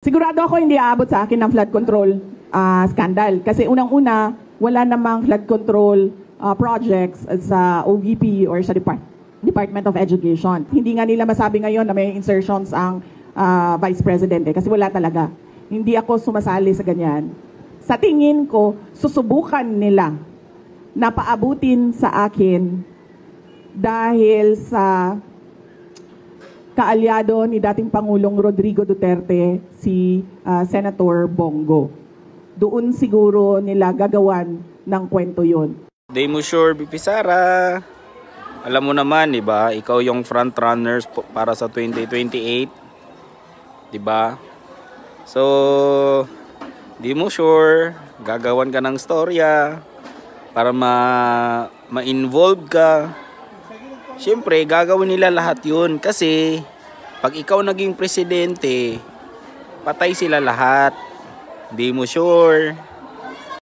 Sigurado ako hindi aabot sa akin ng flood control scandal. Kasi unang-una, wala namang flood control projects sa OVP or sa Department of Education. Hindi nga nila masabi ngayon na may insertions ang Vice President kasi wala talaga. Hindi ako sumasali sa ganyan. Sa tingin ko, susubukan nila na paabutin sa akin dahil sa kaalyado ni dating Pangulong Rodrigo Duterte, si Senator Bongo. Doon siguro nila gagawan ng kwento yun. Di mo sure, BP Sara. Alam mo naman, di ba? Ikaw yung front runners para sa 2028. Di ba? So, di mo sure, gagawan ka ng storya para ma-involve ka. Siyempre, gagawin nila lahat yun kasi pag ikaw naging presidente, patay sila lahat. Di mo sure.